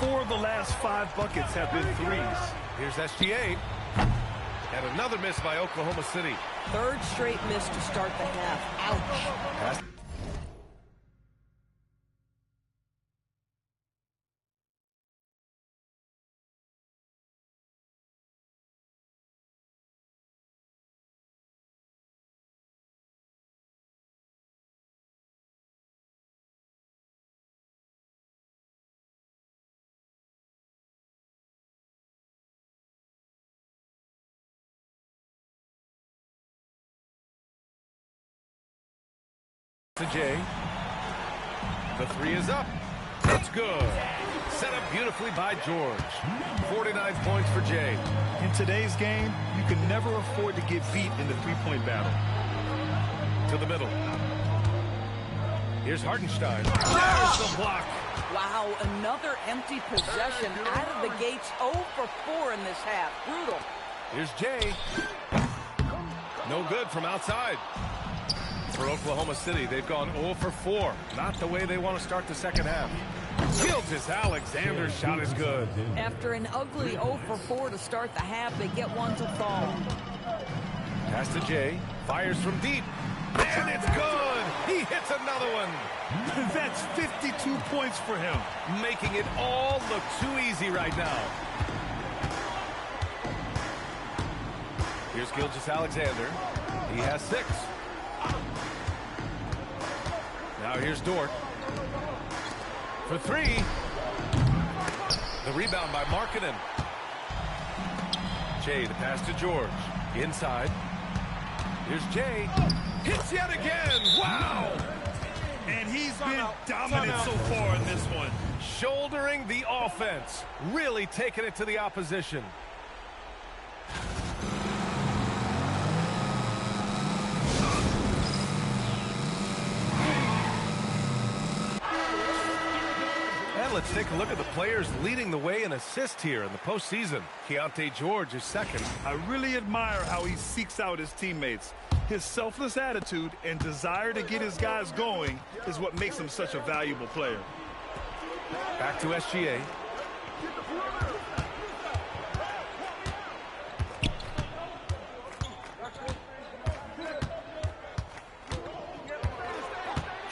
4 of the last 5 buckets have been threes. Here's SGA. And another miss by Oklahoma City. Third straight miss to start the half. Ouch. To Jay. The 3 is up. It's good. Set up beautifully by George. 49 points for Jay. In today's game, you can never afford to get beat in the three-point battle. To the middle. Here's Hartenstein. There's the block. Wow, another empty possession out of the gates. 0 for 4 in this half. Brutal. Here's Jay. No good from outside. For Oklahoma City, they've gone 0 for 4. Not the way they want to start the second half. Gilgeous-Alexander's shot is good. After an ugly 0 for 4 to start the half, they get one to fall. Pass to Jay. Fires from deep. And it's good. He hits another one. That's 52 points for him. Making it all look too easy right now. Here's Gilgeous-Alexander. He has 6. Now here's Dort. For 3. The rebound by Markkanen. Jay, the pass to George. Inside. Here's Jay. Hits yet again. Wow! And he's been dominant so far in this one. Shouldering the offense. Really taking it to the opposition. Let's take a look at the players leading the way in assists here in the postseason. Keontae George is second. I really admire how he seeks out his teammates. His selfless attitude and desire to get his guys going is what makes him such a valuable player. Back to SGA.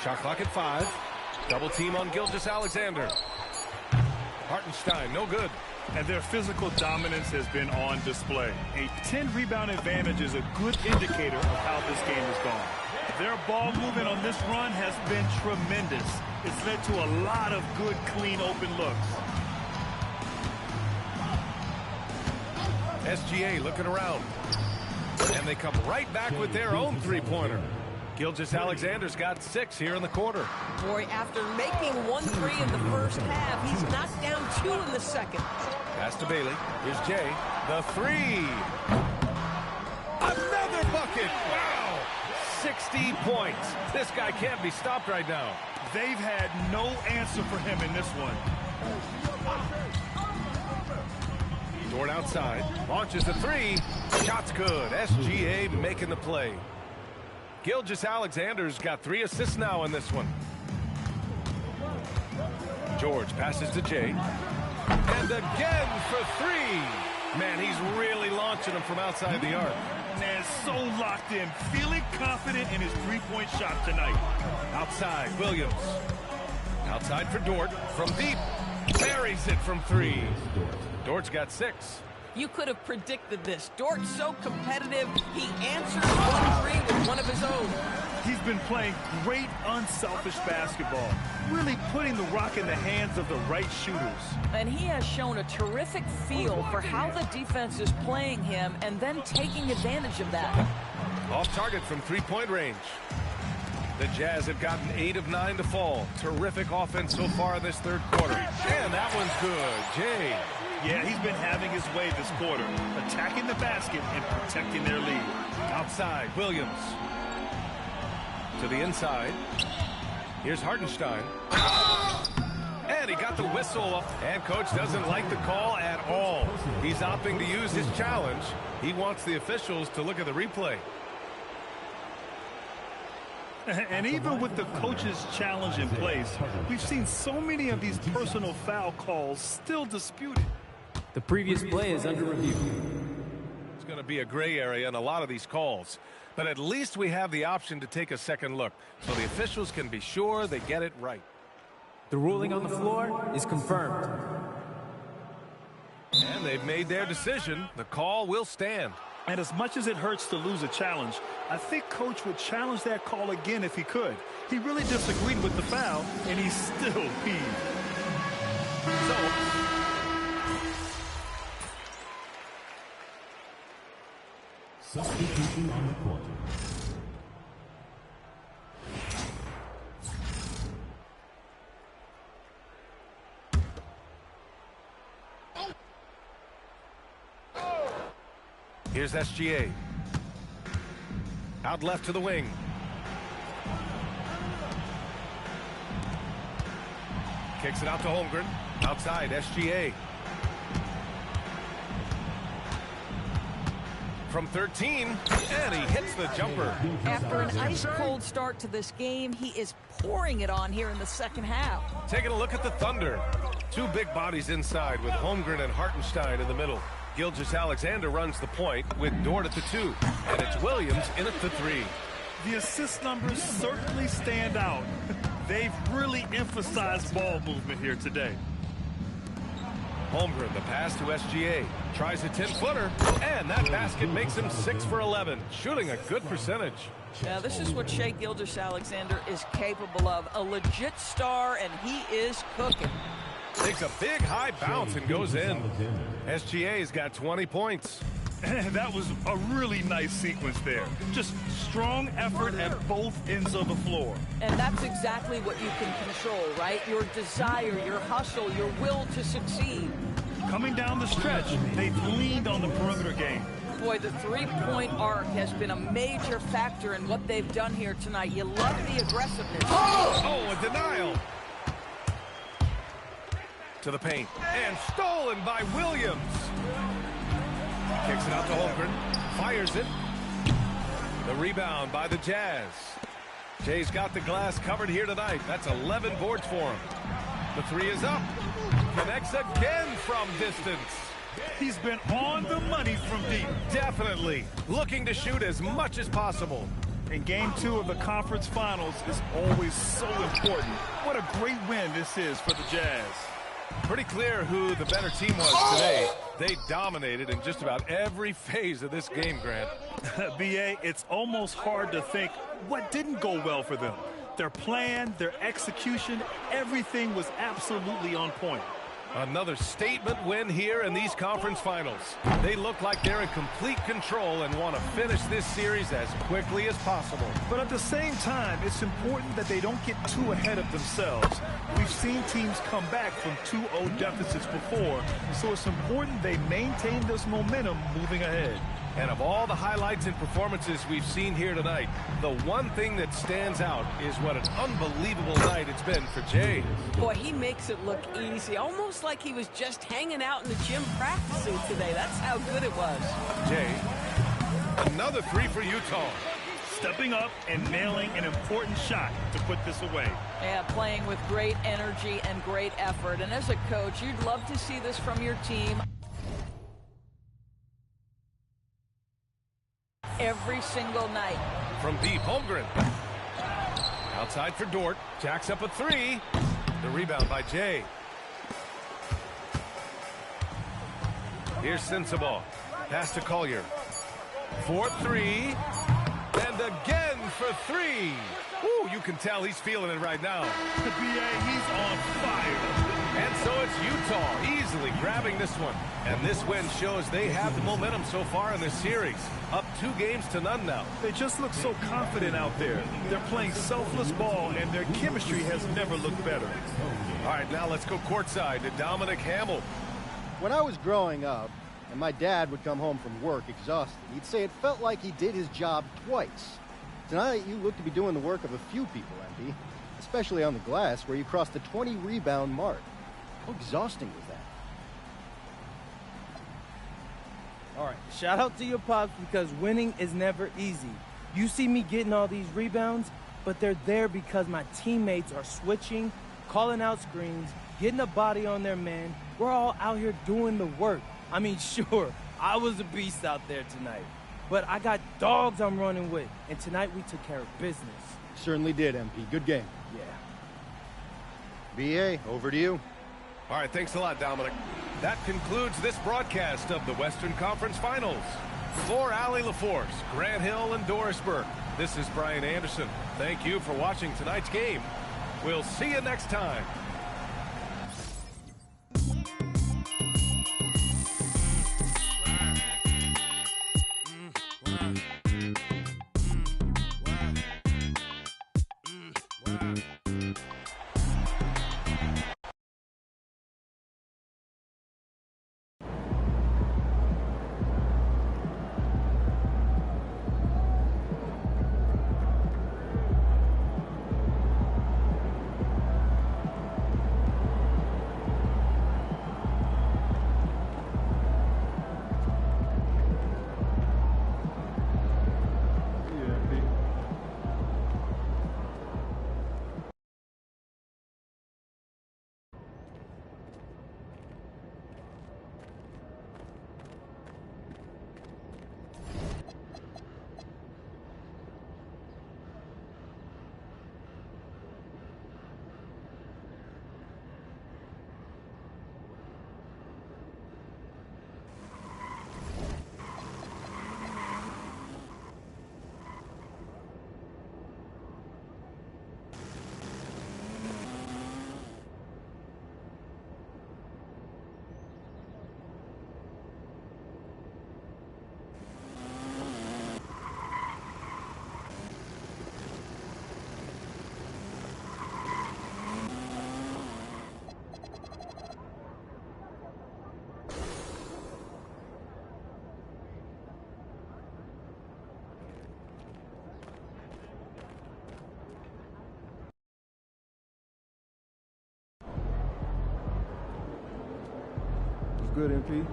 Shot clock at 5. Double team on Gilgeous-Alexander. Hartenstein, no good. And their physical dominance has been on display. A 10-rebound advantage is a good indicator of how this game has gone. Their ball movement on this run has been tremendous. It's led to a lot of good, clean, open looks. SGA looking around. And they come right back with their own three-pointer. Gilgeous-Alexander's got 6 here in the quarter. Boy, after making 1 3 in the first half, he's knocked down 2 in the second. Pass to Bailey. Here's Jay. The 3. Another bucket. Wow. 60 points. This guy can't be stopped right now. They've had no answer for him in this one. Dort outside. Launches the 3. Shot's good. SGA making the play. Gilgeous-Alexander's got 3 assists now in this one. George passes to Jay. And again for 3. Man, he's really launching them from outside the arc. Man, so locked in, feeling confident in his three-point shot tonight. Outside, Williams. Outside for Dort. From deep. Buries it from 3. Dort's got 6. You could have predicted this. Dort's so competitive, he answers 1 3 with one of his own. He's been playing great, unselfish basketball, really putting the rock in the hands of the right shooters. And he has shown a terrific feel for how the defense is playing him and then taking advantage of that. Off target from three-point range. The Jazz have gotten 8 of 9 to fall. Terrific offense so far in this third quarter. And that one's good. Jay. Yeah, he's been having his way this quarter, attacking the basket and protecting their lead. Outside, Williams. To the inside. Here's Hartenstein. And he got the whistle. And coach doesn't like the call at all. He's opting to use his challenge. He wants the officials to look at the replay. And even with the coach's challenge in place, we've seen so many of these personal foul calls still disputed. The previous play is under review. It's going to be a gray area in a lot of these calls. But at least we have the option to take a second look, so the officials can be sure they get it right. The ruling on the floor is confirmed. And they've made their decision. The call will stand. And as much as it hurts to lose a challenge, I think Coach would challenge that call again if he could. He really disagreed with the foul, and he's still peeved. So, substitution on the court. here's SGA. Out left to the wing. Kicks it out to Holmgren. Outside, SGA. From 13, and he hits the jumper. After an ice-cold start to this game, he is pouring it on here in the second half. Taking a look at the Thunder. Two big bodies inside with Holmgren and Hartenstein in the middle. Gilgeous-Alexander runs the point with Dort at the 2. And it's Williams in at the 3. The assist numbers certainly stand out. They've really emphasized ball movement here today. Holmgren, the pass to SGA. Tries a 10-footer, and that basket makes him 6 for 11, shooting a good percentage. Now, this is what Shai Gilgeous-Alexander is capable of. A legit star, and he is cooking. Takes a big high bounce and goes in. SGA's got 20 points. That was a really nice sequence there. Just strong effort at both ends of the floor. And that's exactly what you can control, right? Your desire, your hustle, your will to succeed. Coming down the stretch, they've leaned on the perimeter game. Boy, the three-point arc has been a major factor in what they've done here tonight. You love the aggressiveness. Oh, a denial. To the paint. And stolen by Williams. Kicks it out to Holmgren. Fires it. The rebound by the Jazz. Jay's got the glass covered here tonight. That's 11 boards for him. The 3 is up. Connects again from distance. He's been on the money from deep. Definitely. Looking to shoot as much as possible. And game 2 of the conference finals is always so important. What a great win this is for the Jazz. Pretty clear who the better team was today. They dominated in just about every phase of this game, Grant. B.A., it's almost hard to think what didn't go well for them. Their plan, their execution, everything was absolutely on point. Another statement win here in these conference finals. They look like they're in complete control and want to finish this series as quickly as possible. But at the same time, it's important that they don't get too ahead of themselves. We've seen teams come back from 2-0 deficits before, so it's important they maintain this momentum moving ahead. And of all the highlights and performances we've seen here tonight, the one thing that stands out is what an unbelievable night it's been for Jay. Boy, he makes it look easy, almost like he was just hanging out in the gym practicing today. That's how good it was. Jay, another 3 for Utah. Stepping up and nailing an important shot to put this away. Yeah, playing with great energy and great effort. And as a coach, you'd love to see this from your team every single night. From deep, Holmgren. Outside for Dort. Jacks up a 3. The rebound by Jay. Here's Sensabaugh. Pass to Collier. 4-3. And again for 3. Ooh, you can tell he's feeling it right now. The BA, he's on fire. And so it's Utah easily grabbing this one. And this win shows they have the momentum so far in this series. Up 2 games to none now. They just look so confident out there. They're playing selfless ball, and their chemistry has never looked better. All right, now let's go courtside to Dominic Hamill. When I was growing up, and my dad would come home from work exhausted, he'd say it felt like he did his job twice. Tonight, you look to be doing the work of a few people, MP, especially on the glass, where you crossed the 20-rebound mark. How exhausting was that? All right, shout out to your pops because winning is never easy. You see me getting all these rebounds, but they're there because my teammates are switching, calling out screens, getting a body on their man. We're all out here doing the work. I mean, sure, I was a beast out there tonight, but I got dogs I'm running with, and tonight we took care of business. Certainly did, MP. Good game. Yeah. BA, over to you. All right, thanks a lot, Dominic. That concludes this broadcast of the Western Conference Finals. For Allie LaForce, Grant Hill, and Doris Burke, this is Brian Anderson. Thank you for watching tonight's game. We'll see you next time. Good, MP.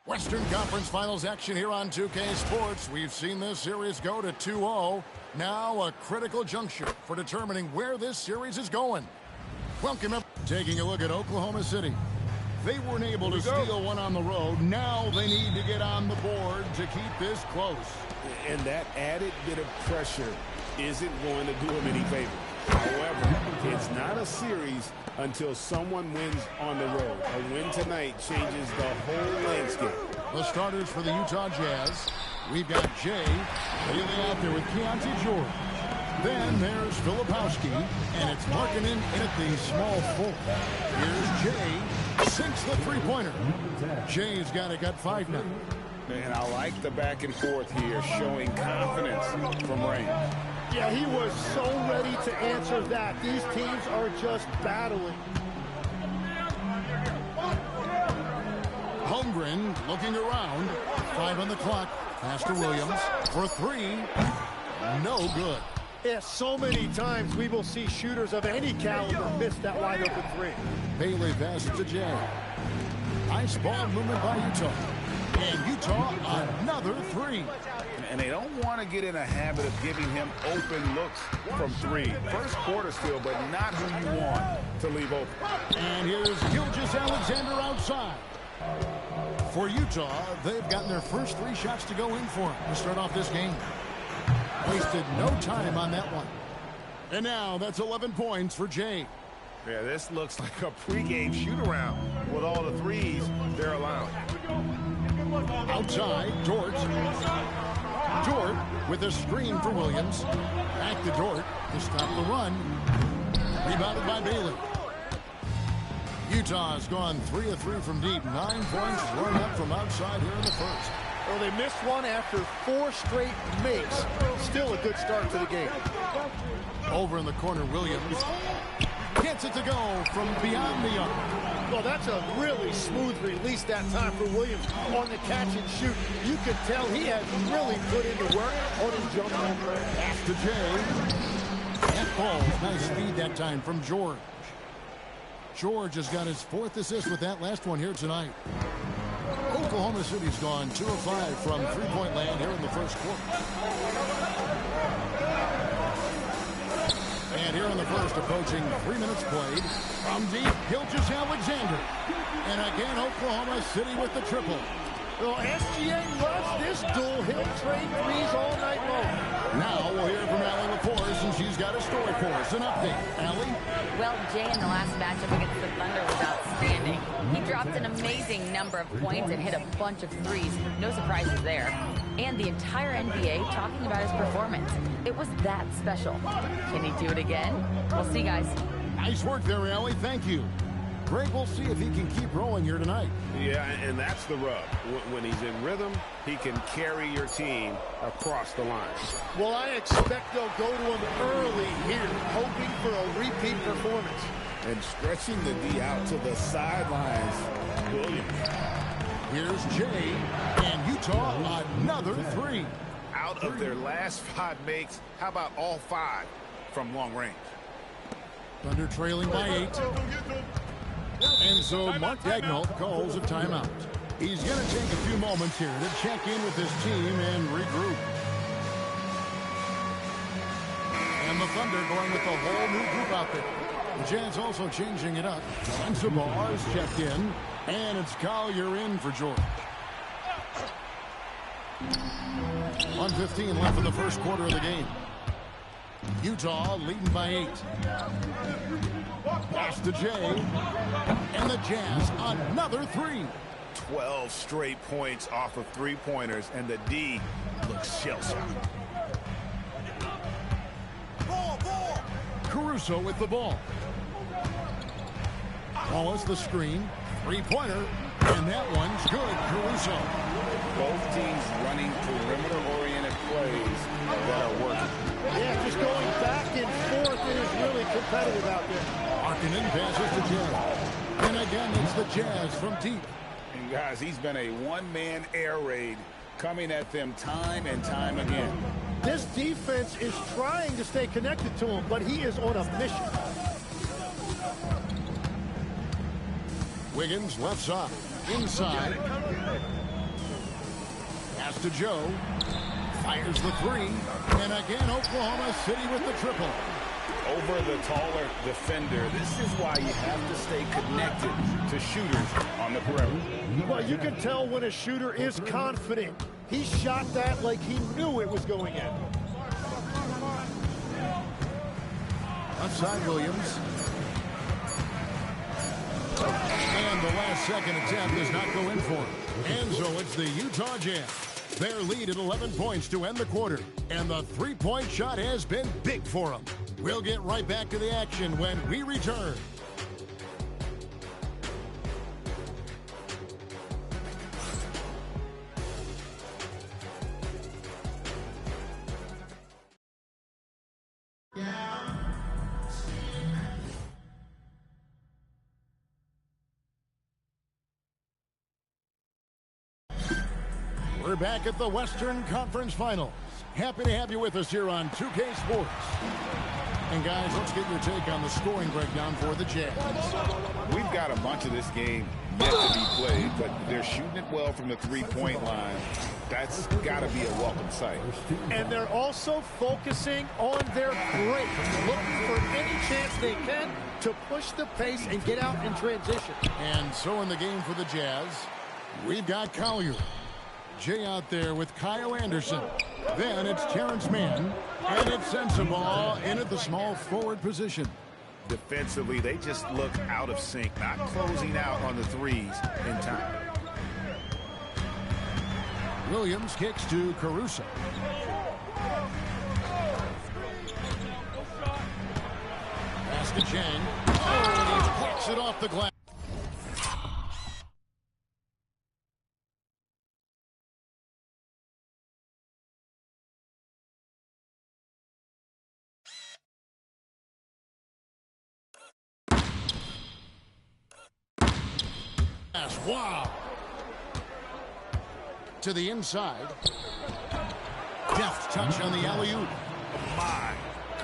Western Conference Finals action here on 2K Sports. We've seen this series go to 2-0. Now a critical juncture for determining where this series is going. Welcome up. Taking a look at Oklahoma City. They weren't able to steal one on the road. Now they need to get on the board to keep this close. And that added bit of pressure isn't going to do them any favor. However, it's not a series until someone wins on the road. A win tonight changes the whole landscape. The starters for the Utah Jazz. We've got Jay really out there with Keontae George. Then there's Filipowski, and it's Markkanen in at the small forward. Here's Jay, sinks the three-pointer. Jay's got it, got 5 now. And I like the back and forth here, showing confidence from Rain. Yeah, he was so ready to answer that. These teams are just battling. Holmgren looking around. 5 on the clock. Pass to Williams for 3. No good. Yeah, so many times we will see shooters of any caliber miss that wide open 3. Bailey passes to Jay. Nice ball movement by Utah. And Utah, another 3. And they don't want to get in a habit of giving him open looks from 3. First quarter still, but not who you want to leave open. And here's Gilgeous-Alexander outside. For Utah, they've gotten their first 3 shots to go in for him to start off this game. Wasted no time on that one. And now that's 11 points for Jay. Yeah, this looks like a pregame shoot-around with all the threes they're allowing. Outside, Dort. Dort with a screen for Williams. Back to Dort to stop the run. Rebounded by Bailey. Utah's gone 3 of 3 from deep. 9 points run up from outside here in the first. Well, they missed one after 4 straight makes. Still a good start to the game. Over in the corner, Williams gets it to go from beyond the arc. Well, that's a really smooth release that time for Williams on the catch and shoot. You could tell he has really put into work on his jump ball. Pass to Jay. That ball, nice speed that time from George. George has got his 4th assist with that last one here tonight. Oklahoma City's gone 2 of 5 from three-point land here in the first quarter. And here in the first, approaching 3 minutes played. From deep, Gilgeous-Alexander. And again, Oklahoma City with the triple. Well, SGA loves this duel. He'll trade threes all night long. Now we'll hear from Allie LaForce, and she's got a story for us. An update. Allie? Well, Jay in the last matchup against the Thunder was outstanding. He dropped an amazing number of points and hit a bunch of threes. No surprises there. And the entire NBA talking about his performance. It was that special. Can he do it again? We'll see, guys. Nice work there, Allie. Thank you. Greg, we'll see if he can keep rolling here tonight. Yeah, and that's the rub. When he's in rhythm, he can carry your team across the line. Well, I expect they'll go to him early here, hoping for a repeat performance. And stretching the D out to the sidelines. Williams. Here's Jay, and Utah another 3. Out of their last 5 makes, how about all 5 from long range? Thunder trailing by 8. And so Mark Dagnall calls a timeout. He's going to take a few moments here to check in with his team and regroup. And the Thunder going with a whole new group out there. The Jazz also changing it up. Sensabaugh is checked in, and it's Collier in for George. 1:15 left in the first quarter of the game. Utah leading by 8. Pass to Jay. And the Jazz another 3. 12 straight points off of 3-pointers, and the D looks shell-shocked. Caruso with the ball. Wallace the screen. 3-pointer. And that one's good. Caruso. Both teams running perimeter-oriented plays that are working. Yeah, just going back and forth. It is really competitive out there. Markkanen passes to Jazz. And again, it's the Jazz from deep. And guys, he's been a one-man air raid coming at them time and time again. This defense is trying to stay connected to him, but he is on a mission. Wiggins left side. Inside. Pass to Joe. Fires the 3. And again, Oklahoma City with the triple. Over the taller defender. This is why you have to stay connected to shooters on the perimeter. Well, you can tell when a shooter is confident. He shot that like he knew it was going in. Outside Williams. And the last second attempt does not go in for him. And so it's the Utah Jazz. Their lead at 11 points to end the quarter. And the three-point shot has been big for them. We'll get right back to the action when we return. We're back at the Western Conference Finals. Happy to have you with us here on 2K Sports. And guys, let's get your take on the scoring breakdown for the Jazz. We've got a bunch of this game yet to be played, but they're shooting it well from the three-point line. That's got to be a welcome sight. And they're also focusing on their breaks, looking for any chance they can to push the pace and get out in transition. And so in the game for the Jazz, we've got Collier. Jay out there with Kyle Anderson. Then it's Terrence Mann. And it's Sensabaugh in at the small forward position. Defensively, they just look out of sync, not closing out on the threes in time. Williams kicks to Caruso. Pass to Chang. Oh, and he blocks it off the glass. Wow. To the inside. Deft touch on the alley-oop. My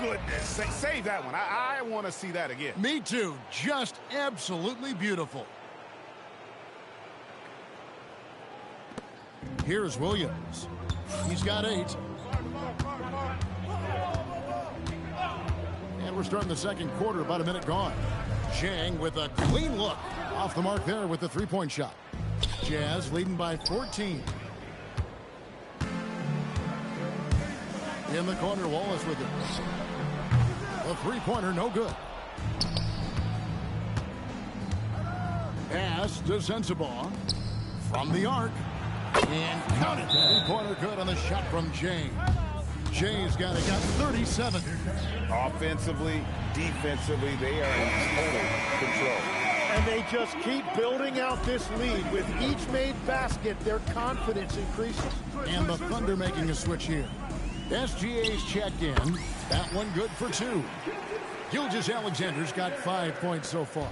goodness. Save that one. I want to see that again. Me too. Just absolutely beautiful. Here's Williams. He's got 8. And we're starting the second quarter, about a minute gone. Chang with a clean look. Off the mark there with the three-point shot. Jazz leading by 14. In the corner, Wallace with it. The three-pointer, no good. Pass to Sensabaugh. From the arc. And count it. Three-pointer good on the shot from Jay. Jay's got 37. Offensively, defensively, they are in total control. And they just keep building out this lead. With each made basket, their confidence increases. And the Thunder making a switch here. SGA's checked in. That one good for 2. Gilgeous-Alexander's got 5 points so far.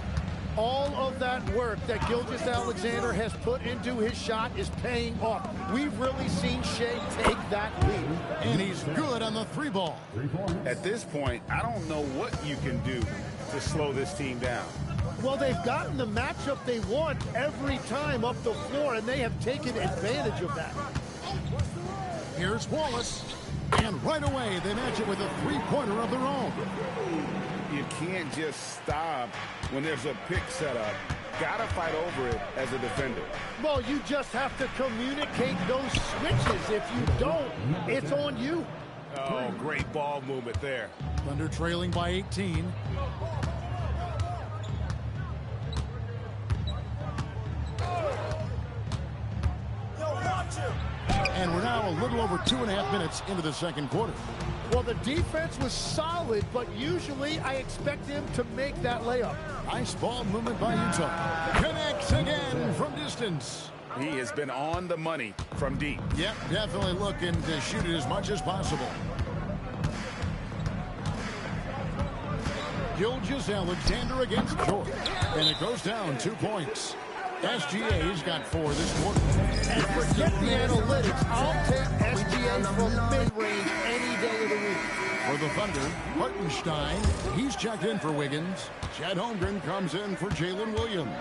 All of that work that Gilgeous-Alexander has put into his shot is paying off. We've really seen Shea take that lead. And he's good on the 3-ball. At this point, I don't know what you can do to slow this team down. Well, they've gotten the matchup they want every time up the floor, and they have taken advantage of that. Here's Wallace. And right away, they match it with a three-pointer of their own. You can't just stop when there's a pick set up. Gotta fight over it as a defender. Well, you just have to communicate those switches. If you don't, it's on you. Oh, great ball movement there. Thunder trailing by 18. And we're now a little over 2.5 minutes into the second quarter. Well, the defense was solid, but usually I expect him to make that layup. Nice ball movement by Utah. Connects again from distance. He has been on the money from deep. Yep, definitely looking to shoot it as much as possible. Gilgeous-Alexander against Jordan. And it goes down 2 points. SGA's got 4 this quarter. And forget the analytics. I'll take SGA from mid-range any day of the week. For the Thunder, Hartenstein, he's checked in for Wiggins. Chad Holmgren comes in for Jalen Williams.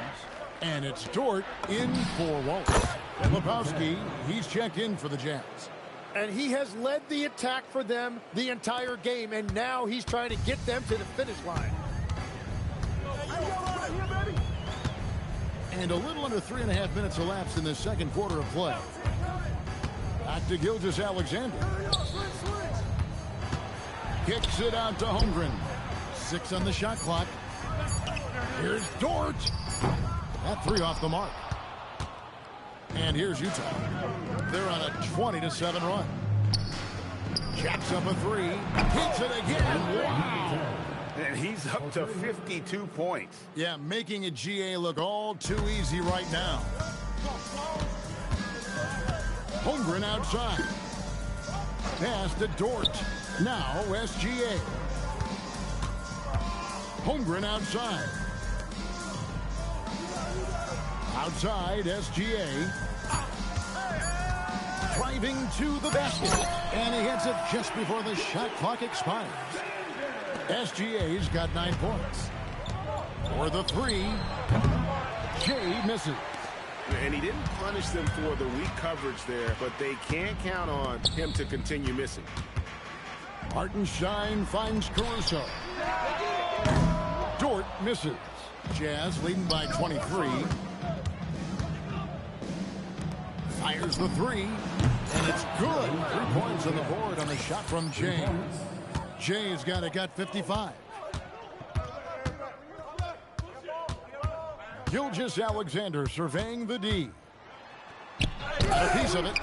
And it's Dort in for Wallace. And Lepowski, he's checked in for the Jazz. And he has led the attack for them the entire game, and now he's trying to get them to the finish line. And a little under 3.5 minutes elapsed in the second quarter of play. Back to Gilgeous-Alexander. Kicks it out to Holmgren. 6 on the shot clock. Here's Dort. That 3 off the mark. And here's Utah. They're on a 20-7 run. Jacks up a 3. Hits it again. Wow. And he's up to 52 points. Yeah, making a GA look all too easy right now. Holmgren outside. Pass to Dort. Now SGA. Holmgren outside. Outside SGA. Driving to the basket. And he hits it just before the shot clock expires. SGA's got 9 points. For the 3, Jay misses. And he didn't punish them for the weak coverage there, but they can't count on him to continue missing. Hartenstein finds Caruso. Dort misses. Jazz leading by 23. Fires the 3. And it's good. 3 points on the board on the shot from James. Jay's got 55. Gilgeous-Alexander surveying the D. A piece of it.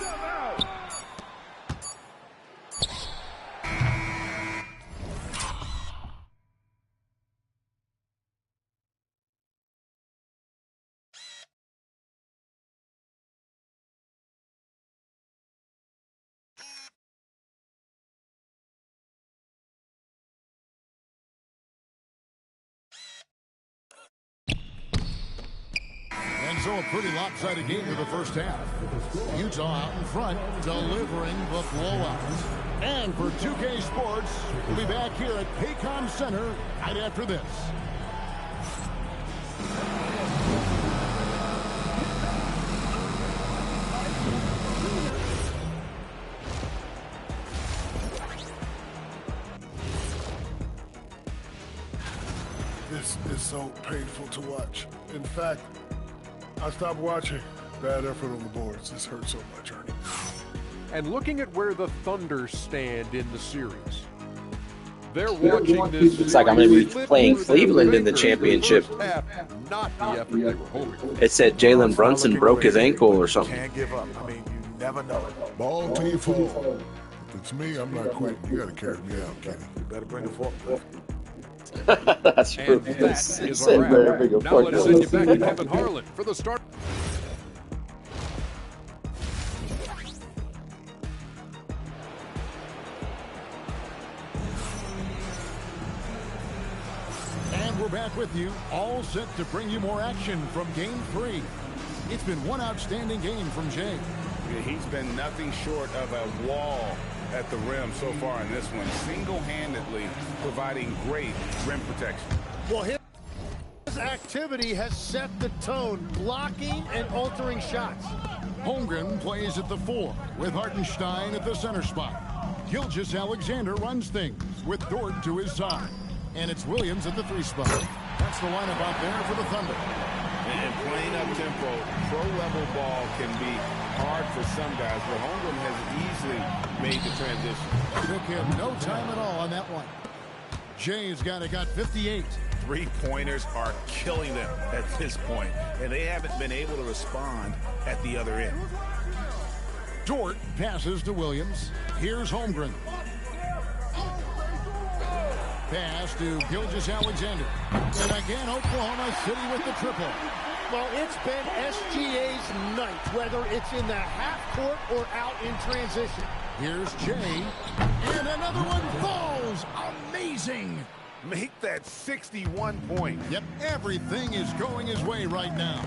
And And so a pretty lopsided game for the first half. Utah out in front, delivering the blowout. And for 2K Sports, we'll be back here at Paycom Center right after this. This is so painful to watch. In fact, I stopped watching. Bad effort on the boards. This hurts so much, Ernie. And looking at where the Thunder stand in the series, they're watching this. Looks like I'm going to be playing Cleveland in the championship. Not the effort they were hoping. It said Jalen Brunson broke his ankle or something. Can't give up. I mean, you never know. Ball till you fall. If it's me, I'm not quitting. You got to carry me out, Kenny. You better bring the fork. That's true. That is a wrap. Now let's send you back to Kevin Harlan for the start. And we're back with you, all set to bring you more action from Game 3. It's been one outstanding game from Jay. Yeah, he's been nothing short of a wall at the rim so far in this one, single-handedly providing great rim protection. Well, his activity has set the tone, blocking and altering shots. Holmgren plays at the 4 with Hartenstein at the center spot. Gilgeous-Alexander runs things with Dort to his side. And it's Williams at the 3 spot. That's the lineup out there for the Thunder. And playing up tempo, pro-level ball can be hard for some guys, but Holmgren has easily made the transition. Took him no time at all on that one. Jay's got 58. Three-pointers are killing them at this point, and they haven't been able to respond at the other end. Dort passes to Williams. Here's Holmgren. Pass to Gilgeous-Alexander. And again, Oklahoma City with the triple. Well, it's been SGA's night, whether it's in the half court or out in transition. Here's Jay. And another one falls. Amazing. Make that 61 point. Yep, everything is going his way right now.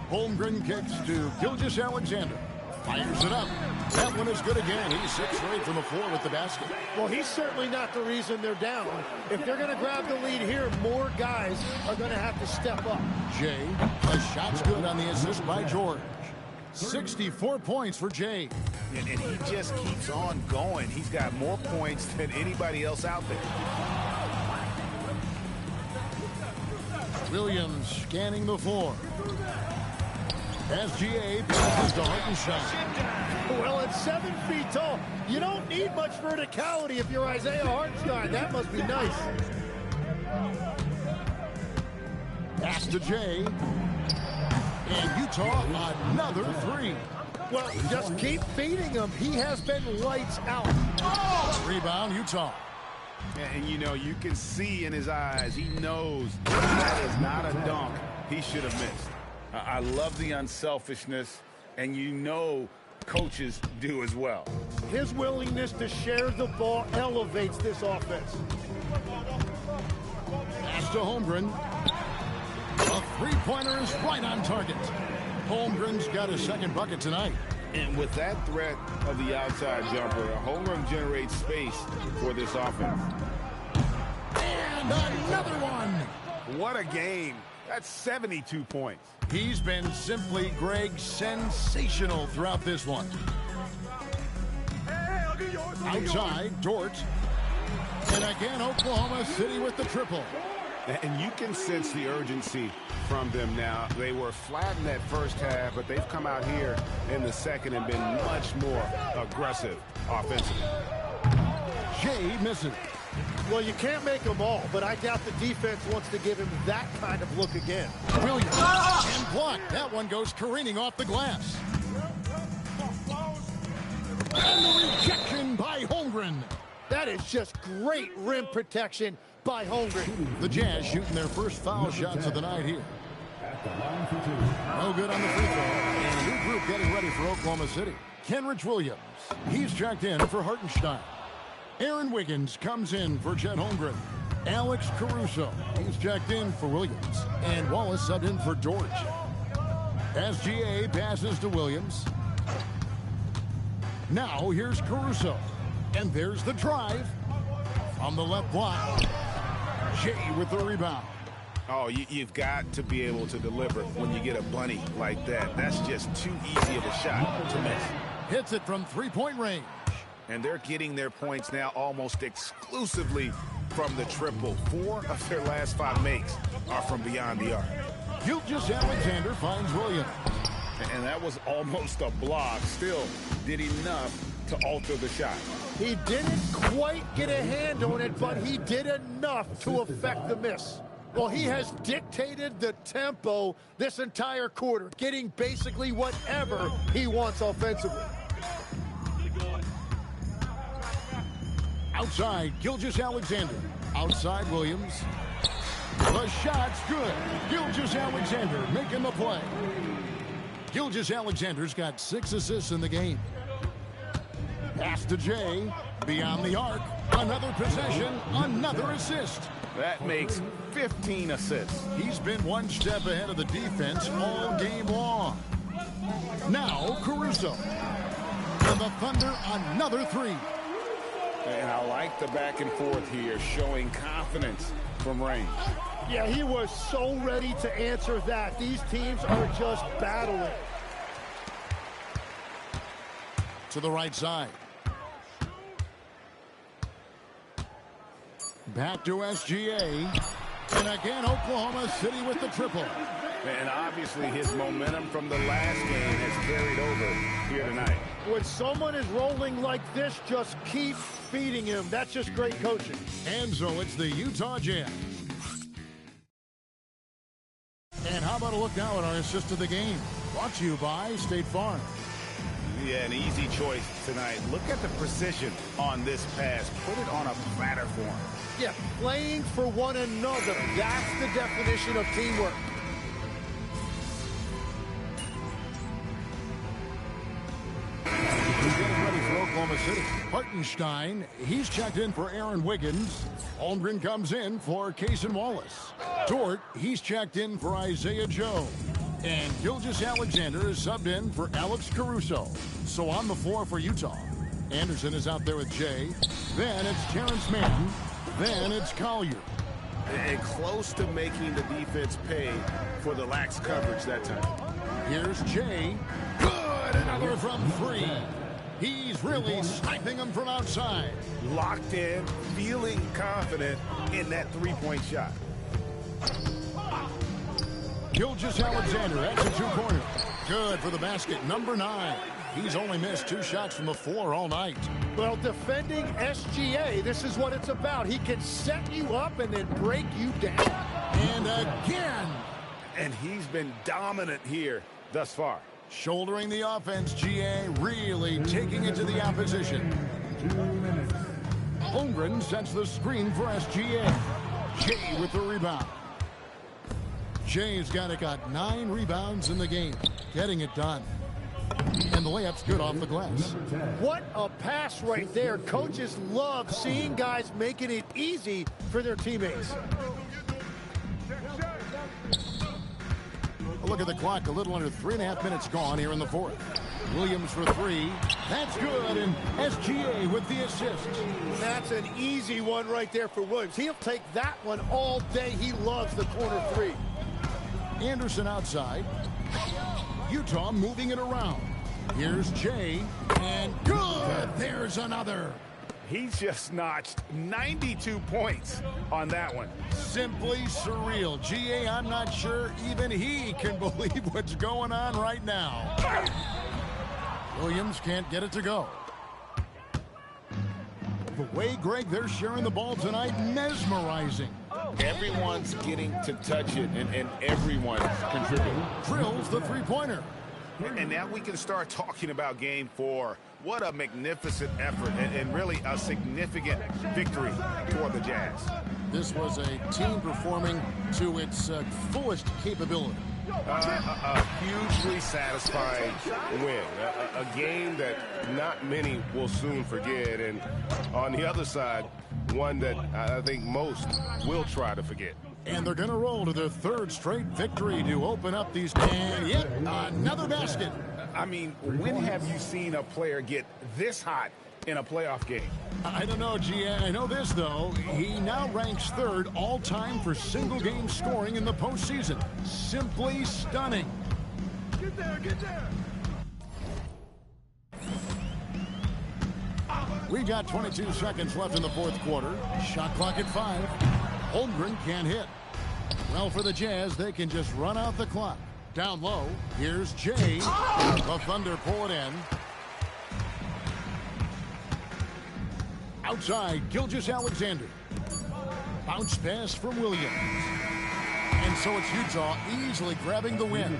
Holmgren kicks to Gilgeous-Alexander. Fires it up. That one is good again. He's 6 for 8 from the floor with the basket. Well, he's certainly not the reason they're down. If they're going to grab the lead here, more guys are going to have to step up. Jay, a shot's good on the assist by George. 64 points for Jay. And he just keeps on going. He's got more points than anybody else out there. Williams scanning the floor. SGA passes to Hartenstein. Well, at 7 feet tall, you don't need much verticality if you're Isaiah Hartenstein. That must be nice. Pass to Jay. And Utah, another 3. Well, just keep feeding him. He has been lights out. Rebound, Utah. And, you know, you can see in his eyes, he knows that is not a dunk he should have missed. I love the unselfishness, and you know coaches do as well. His willingness to share the ball elevates this offense. Pass to Holmgren. A three-pointer is right on target. Holmgren's got his second bucket tonight. And with that threat of the outside jumper, Holmgren generates space for this offense. And another one. What a game. That's 72 points. He's been simply, Greg, sensational throughout this one. Outside, Dort. And again, Oklahoma City with the triple. And you can sense the urgency from them now. They were flat in that first half, but they've come out here in the second and been much more aggressive offensively. Jay misses. Well, you can't make them all, but I doubt the defense wants to give him that kind of look again. Williams and blocked. That one goes careening off the glass. And the rejection by Holmgren. That is just great rim protection by Holmgren. The Jazz shooting their first foul shots of the night here. No good on the free throw. And a new group getting ready for Oklahoma City. Kenrich Williams. He's checked in for Hartenstein. Aaron Wiggins comes in for Chet Holmgren. Alex Caruso. He's checked in for Williams. And Wallace subbed in for George. SGA passes to Williams. Now here's Caruso. And there's the drive. On the left block. Jay with the rebound. Oh, you've got to be able to deliver when you get a bunny like that. That's just too easy of a shot to miss. Hits it from three-point range. And they're getting their points now almost exclusively from the triple. 4 of their last 5 makes are from beyond the arc. Gilgeous-Alexander finds Williams. And that was almost a block. Still did enough to alter the shot. He didn't quite get a hand on it, but he did enough to affect the miss. Well, he has dictated the tempo this entire quarter, getting basically whatever he wants offensively. Outside, Gilgeous-Alexander. Outside, Williams. The shot's good. Gilgeous-Alexander making the play. Gilgeous-Alexander's got 6 assists in the game. Pass to Jay. Beyond the arc. Another possession. Another assist. That makes 15 assists. He's been one step ahead of the defense all game long. Now Caruso. And the Thunder another 3. And I like the back and forth here, showing confidence from range. Yeah, he was so ready to answer that. These teams are just battling. To the right side. Back to SGA. And again, Oklahoma City with the triple. And obviously his momentum from the last game has carried over here tonight. When someone is rolling like this, just keep feeding him. That's just great coaching. And so it's the Utah Jazz. And how about a look now at our assist of the game? Brought to you by State Farm. Yeah, an easy choice tonight. Look at the precision on this pass. Put it on a platter for him. Yeah, playing for one another. That's the definition of teamwork. Getting ready for Oklahoma City. Hartenstein, he's checked in for Aaron Wiggins. Holmgren comes in for Cason Wallace. Dort, he's checked in for Isaiah Joe. And Gilgeous-Alexander is subbed in for Alex Caruso. So on the floor for Utah. Anderson is out there with Jay. Then it's Terrence Mann. Then it's Collier. And close to making the defense pay for the lax coverage that time. Here's Jay. Good, another from 3. He's really sniping them from outside. Locked in, feeling confident in that three-point shot. Gilgeous-Alexander at the 2-corner. Good for the basket, number 9. He's only missed 2 shots from the floor all night. Well, defending SGA, this is what it's about. He can set you up and then break you down. And again. And he's been dominant here thus far. Shouldering the offense, GA really taking it to the opposition. Holmgren sets the screen for SGA. Jay with the rebound. Jay's got 9 rebounds in the game, getting it done. And the layup's good off the glass. What a pass right there. Coaches love seeing guys making it easy for their teammates. Look at the clock, a little under 3.5 minutes gone here in the 4th. Williams for 3. That's good, and SGA with the assist. That's an easy one right there for Williams. He'll take that one all day. He loves the corner 3. Anderson outside. Utah moving it around. Here's Jay, and good! There's another. He's just notched 92 points on that one. Simply surreal. GA, I'm not sure even he can believe what's going on right now. Williams can't get it to go. The way, Greg, they're sharing the ball tonight, mesmerizing. Everyone's getting to touch it, and everyone's contributing. Drills the three-pointer. And now we can start talking about Game 4. What a magnificent effort and really a significant victory for the Jazz. This was a team performing to its fullest capability. A hugely satisfying win. A game that not many will soon forget. And on the other side, one that I think most will try to forget. And they're going to roll to their third straight victory to open up these. And yet, another basket. I mean, when have you seen a player get this hot in a playoff game? I don't know, G. I know this, though. He now ranks third all-time for single-game scoring in the postseason. Simply stunning. Get there, get there. We got 22 seconds left in the fourth quarter. Shot clock at 5. Holmgren can't hit. Well, for the Jazz, they can just run out the clock. Down low, here's Jay. The Thunder pull it in. Outside, Gilgeous-Alexander. Bounce pass from Williams. And so it's Utah easily grabbing the win.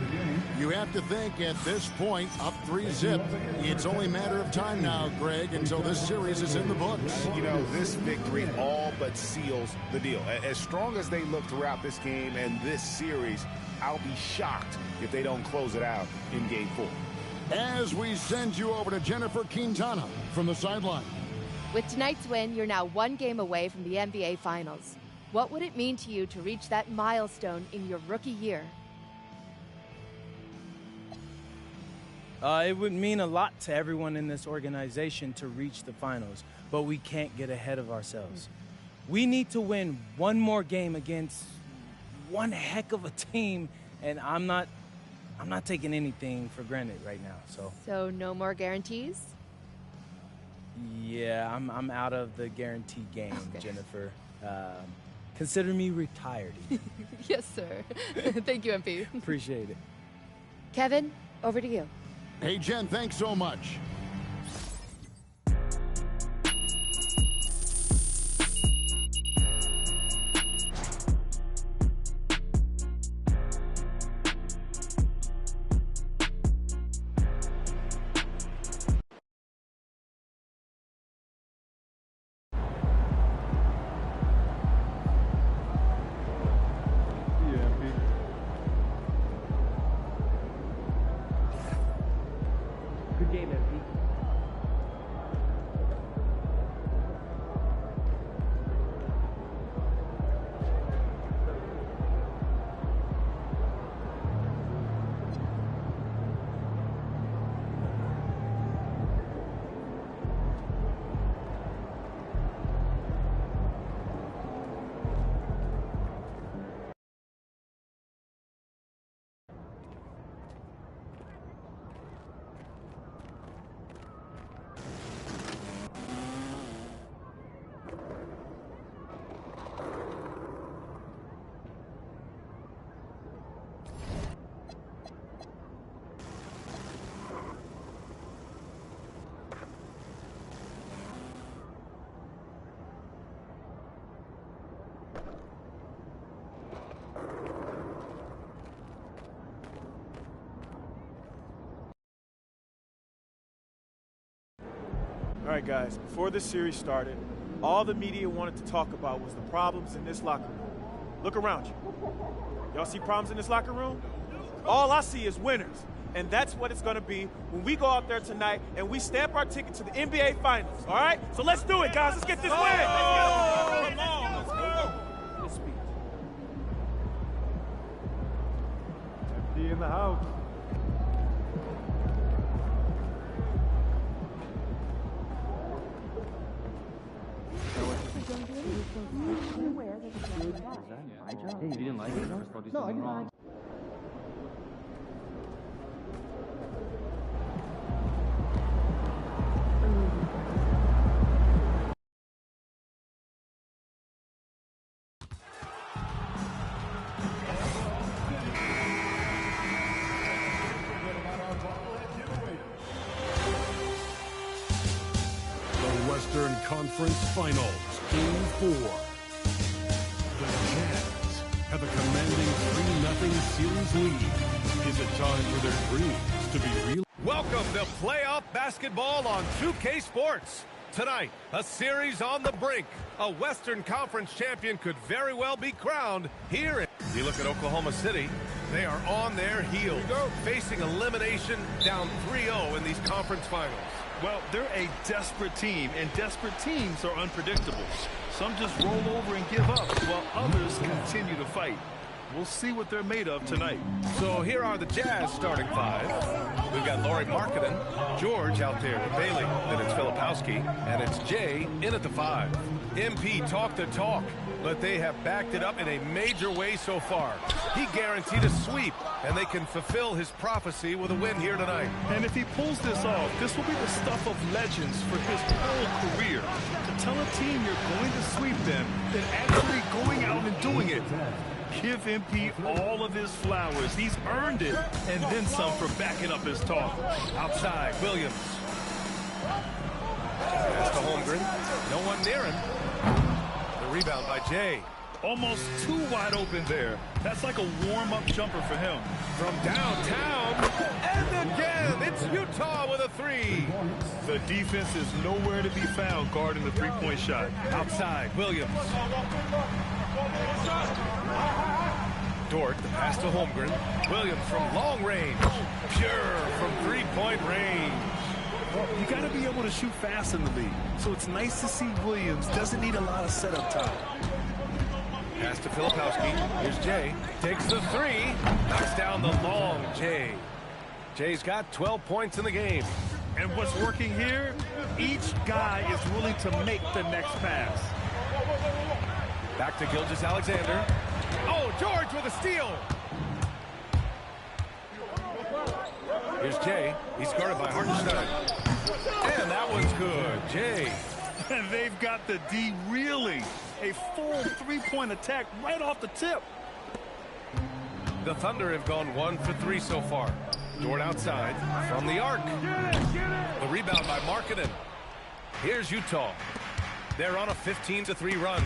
You have to think at this point, up 3-zip, it's only a matter of time now, Greg, until this series is in the books. You know, this victory all but seals the deal. As strong as they look throughout this game and this series, I'll be shocked if they don't close it out in Game 4. As we send you over to Jennifer Quintana from the sideline. With tonight's win, you're now one game away from the NBA Finals. What would it mean to you to reach that milestone in your rookie year? It would mean a lot to everyone in this organization to reach the finals, but we can't get ahead of ourselves. We need to win one more game against one heck of a team, and I'm not taking anything for granted right now. So no more guarantees? Yeah, I'm out of the guarantee game, okay. Jennifer. Consider me retired. Yes, sir. Thank you, MP. Appreciate it. Kevin, over to you. Hey, Jen, thanks so much. All right, guys, before this series started, all the media wanted to talk about was the problems in this locker room. Look around you. Y'all see problems in this locker room? All I see is winners. And that's what it's going to be when we go out there tonight and we stamp our ticket to the NBA Finals, all right? So let's do it, guys. Let's get this win. Come on, let's go. This speech. Empty in the house. Hey, you didn't like it? No, I didn't like it. The Western Conference Finals, Game 4. The Jazz have a commanding 3-0 series lead. Is it time for their dreams to be real? Welcome to playoff basketball on 2K Sports. Tonight, a series on the brink. A Western Conference champion could very well be crowned here. You look at Oklahoma City, They are on their heels, facing elimination, down 3-0 in these conference finals. Well, they're a desperate team, and desperate teams are unpredictable. Some just roll over and give up, while others continue to fight. We'll see what they're made of tonight. So here are the Jazz starting five. We've got Lauri Markkanen, George out there with Bailey. Then it's Filipowski, and it's Jay in at the 5. MP talk the talk, but they have backed it up in a major way so far. He guaranteed a sweep, and they can fulfill his prophecy with a win here tonight. And if he pulls this off, this will be the stuff of legends for his whole career. To tell a team you're going to sweep them, then actually going out and doing it. Give MP all of his flowers. He's earned it, and then some for backing up his talk. Outside, Williams. Pass to Holmgren. No one near him. The rebound by Jay. Almost too wide open there. That's like a warm-up jumper for him. From downtown, and again, it's Utah with a 3. The defense is nowhere to be found guarding the three-point shot. Outside, Williams. Dort, the pass to Holmgren. Williams from long range. Pure from three-point range. Well, you got to be able to shoot fast in the league. So it's nice to see Williams doesn't need a lot of setup time. Pass to Filipowski. Here's Jay. Takes the 3. Knocks down the long Jay. Jay's got 12 points in the game. And what's working here? Each guy is willing to make the next pass. Back to Gilgeous-Alexander. Oh, George with a steal. Here's Jay. He's guarded by Hartenstein. And that one's good. Jay. And they've got the D reeling. A full three-point attack right off the tip. The Thunder have gone 1 for 3 so far. Dort outside from the arc. The rebound by Markkanen. Here's Utah. They're on a 15-3 run.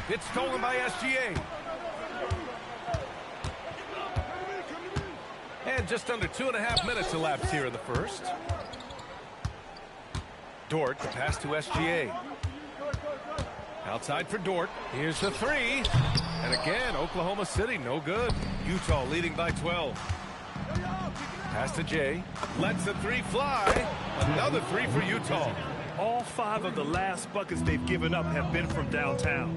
It's stolen by SGA. And just under 2.5 minutes elapsed here in the first. Dort, the pass to SGA. Outside for Dort. Here's the 3. And again, Oklahoma City, no good. Utah leading by 12. Pass to Jay. Lets the 3 fly. Another 3 for Utah. All 5 of the last buckets they've given up have been from downtown.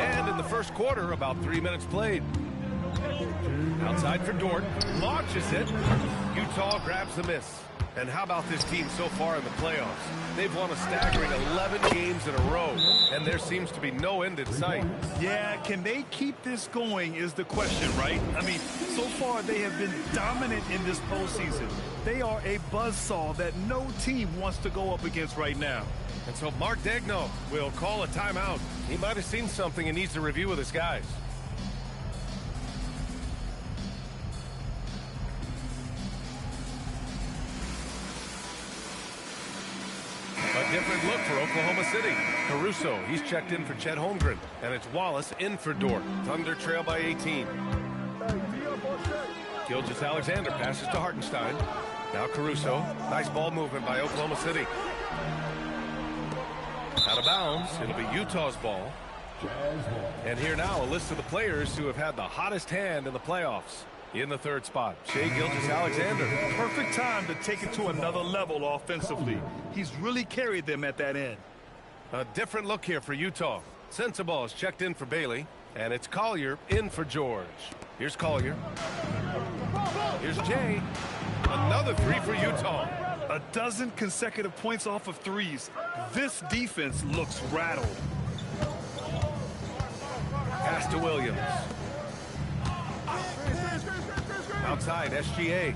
And in the first quarter, about 3 minutes played. Outside for Dort. Launches it. Utah grabs the miss. And how about this team so far in the playoffs? They've won a staggering 11 games in a row, and there seems to be no end in sight. Yeah, can they keep this going is the question, right? I mean, so far they have been dominant in this postseason. They are a buzzsaw that no team wants to go up against right now. And so Mark Daigneault will call a timeout. He might have seen something and needs to review with his guys. A different look for Oklahoma City. Caruso, he's checked in for Chet Holmgren. And it's Wallace in for Dort. Thunder trail by 18. Gilgeous-Alexander passes to Hartenstein. Now Caruso. Nice ball movement by Oklahoma City. Out of bounds. It'll be Utah's ball. And here now a list of the players who have had the hottest hand in the playoffs. In the third spot, Shai Gilgeous-Alexander. Perfect time to take it to another level offensively. He's really carried them at that end. A different look here for Utah. Sensabaugh is checked in for Bailey, and it's Collier in for George. Here's Collier. Here's Jay. Another 3 for Utah. A dozen consecutive points off of threes. This defense looks rattled. Pass to Williams. Outside, SGA.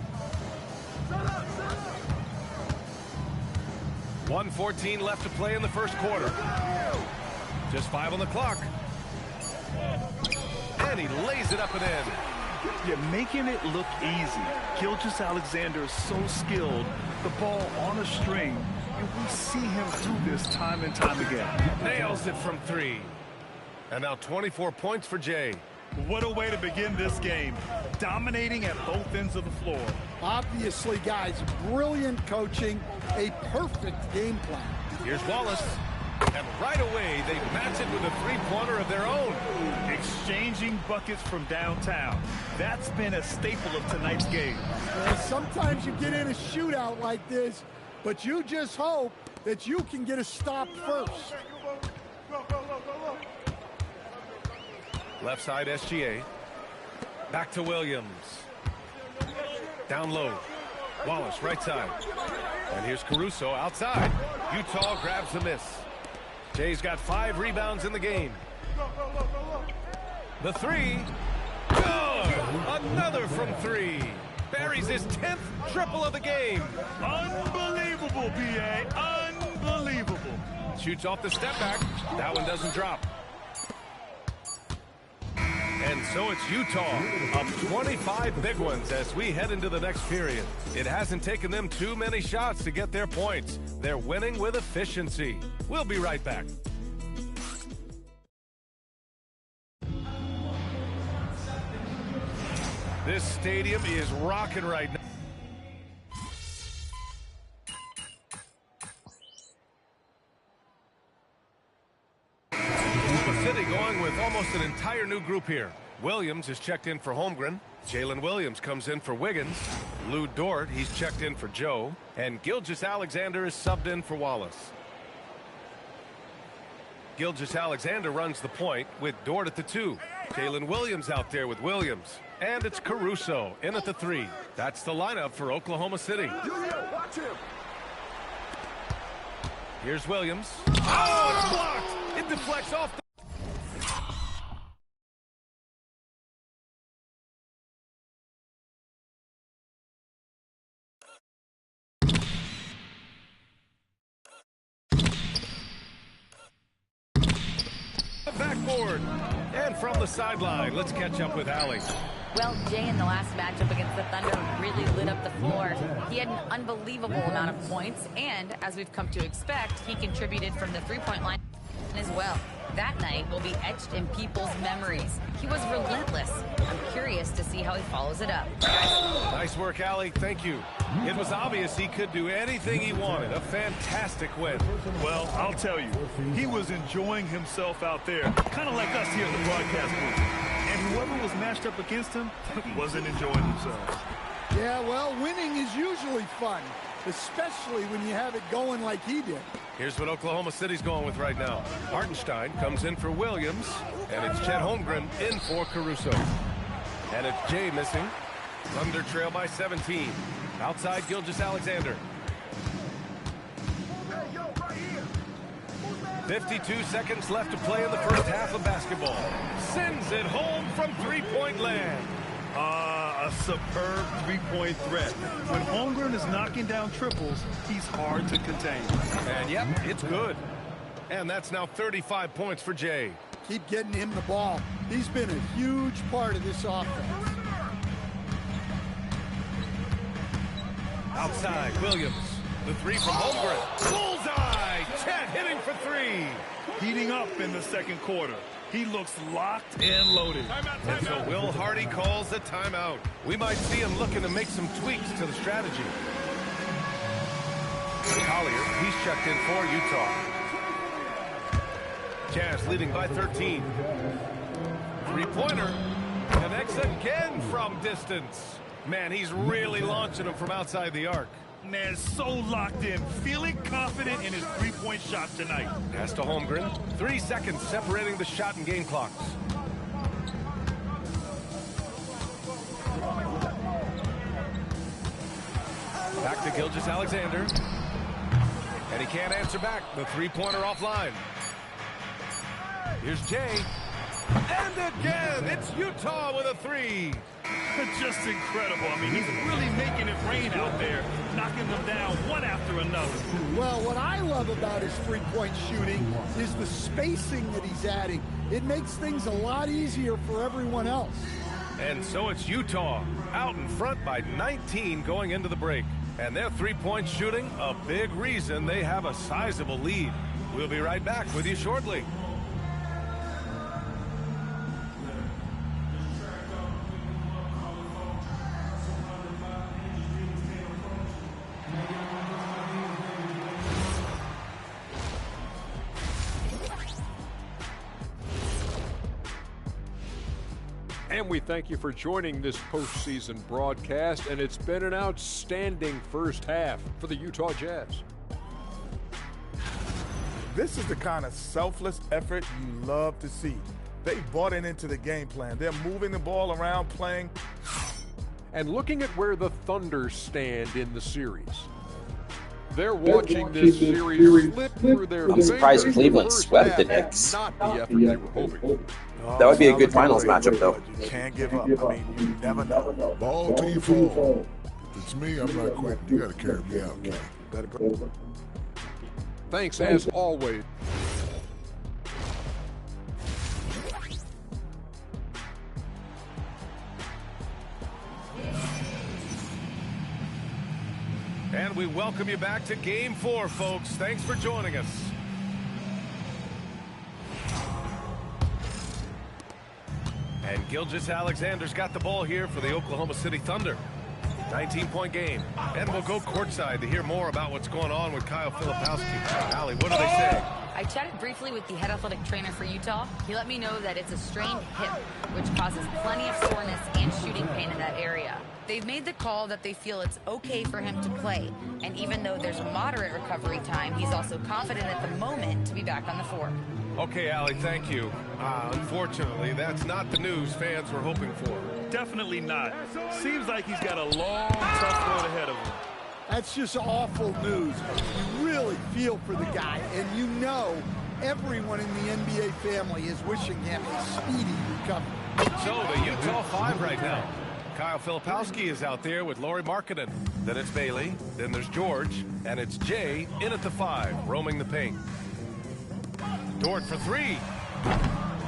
1:14 left to play in the first quarter. Just 5 on the clock. And he lays it up and in. You're making it look easy. Gilgeous-Alexander is so skilled. The ball on a string. And we see him do this time and time again. Nails it from 3. And now 24 points for Jay. What a way to begin this game. Dominating at both ends of the floor. Obviously, guys, brilliant coaching, a perfect game plan. Here's Wallace. And right away, they match it with a three-pointer of their own. Exchanging buckets from downtown. That's been a staple of tonight's game. Well, sometimes you get in a shootout like this, but you just hope that you can get a stop first. Left side SGA. Back to Williams. Down low. Wallace, right side. And here's Caruso outside. Utah grabs the miss. Jay's got 5 rebounds in the game. The three. Good! Another from 3. Buries his 10th triple of the game. Unbelievable, B.A. Unbelievable. Shoots off the step back. That one doesn't drop. And so it's Utah up 25 big ones as we head into the next period. It hasn't taken them too many shots to get their points. They're winning with efficiency. We'll be right back. This stadium is rocking right now. City going with almost an entire new group here. Williams is checked in for Holmgren. Jalen Williams comes in for Wiggins. Lou Dort, he's checked in for Joe. And Gilgeous-Alexander is subbed in for Wallace. Gilgeous-Alexander runs the point with Dort at the 2. Jalen Williams out there with Williams. And it's Caruso in at the 3. That's the lineup for Oklahoma City. Here's Williams. Oh, it's blocked. It deflects off the backboard. And from the sideline, let's catch up with Allie. Well, Jay, in the last matchup against the Thunder, really lit up the floor. He had an unbelievable amount of points, and as we've come to expect, he contributed from the three-point line as well. That night will be etched in people's memories. He was relentless. I'm curious to see how he follows it up. Nice work, Allie. Thank you. It was obvious he could do anything he wanted. A fantastic win. Well, I'll tell you, he was enjoying himself out there, kind of like us here at the broadcast booth. And whoever was matched up against him wasn't enjoying themselves. Yeah, well, winning is usually fun, especially when you have it going like he did. Here's what Oklahoma City's going with right now. Hartenstein comes in for Williams, and it's Chet Holmgren in for Caruso. And it's Jay missing. Thunder trail by 17. Outside Gilgeous-Alexander. 52 seconds left to play in the first half of basketball. Sends it home from three-point land. A superb three-point threat. When Holmgren is knocking down triples, he's hard to contain. And yep, it's good. And that's now 35 points for Jay. Keep getting him the ball. He's been a huge part of this offense. Outside, Williams. The 3 from Holmgren. Bullseye! Chet hitting for 3. Heating up in the second quarter. He looks locked and loaded. And so Will Hardy calls the timeout. We might see him looking to make some tweaks to the strategy. Collier, he's checked in for Utah. Jazz leading by 13. Three-pointer. Connects again from distance. Man, he's really launching him from outside the arc. Man, so locked in, feeling confident in his three-point shot tonight. Pass to Holmgren. 3 seconds separating the shot and game clocks. Back to Gilgeous-Alexander. And he can't answer back. The three-pointer offline. Here's Jay. And again, it's Utah with a 3. Just incredible. I mean, he's really making it rain out there, knocking them down one after another. Well, what I love about his three-point shooting is the spacing that he's adding. It makes things a lot easier for everyone else. And so it's Utah out in front by 19 going into the break. And their three-point shooting, a big reason they have a sizable lead. We'll be right back with you shortly. And we thank you for joining this postseason broadcast, and it's been an outstanding first half for the Utah Jazz. This is the kind of selfless effort you love to see. They bought into the game plan. They're moving the ball around, playing. And looking at where the Thunder stand in the series. They're watching this series slip through their I'm surprised Cleveland swept the Knicks. Not the effort they were hoping. That would be a good finals matchup, though. You can't give up. I mean, you never know. Ball till you fall. If it's me, I'm not quitting. You got to carry me out, King. Thanks, as always. And we welcome you back to Game 4, folks. Thanks for joining us. And Gilgeous-Alexander's got the ball here for the Oklahoma City Thunder. 19-point game. And we'll go courtside to hear more about what's going on with Kyle Filipowski. Allie, what do they say? I chatted briefly with the head athletic trainer for Utah. He let me know that it's a strained hip, which causes plenty of soreness and shooting pain in that area. They've made the call that they feel it's okay for him to play. And even though there's a moderate recovery time, he's also confident at the moment to be back on the floor. Okay, Allie, thank you. Unfortunately, that's not the news fans were hoping for. Definitely not. Seems like he's got a long, tough road ahead of him. That's just awful news. You really feel for the guy, and you know everyone in the NBA family is wishing him a speedy recovery. So the Utah 5 right now. Kyle Filipowski is out there with Lauri Markkanen. Then it's Bailey, then there's George, and it's Jay in at the 5, roaming the paint. Dort for 3.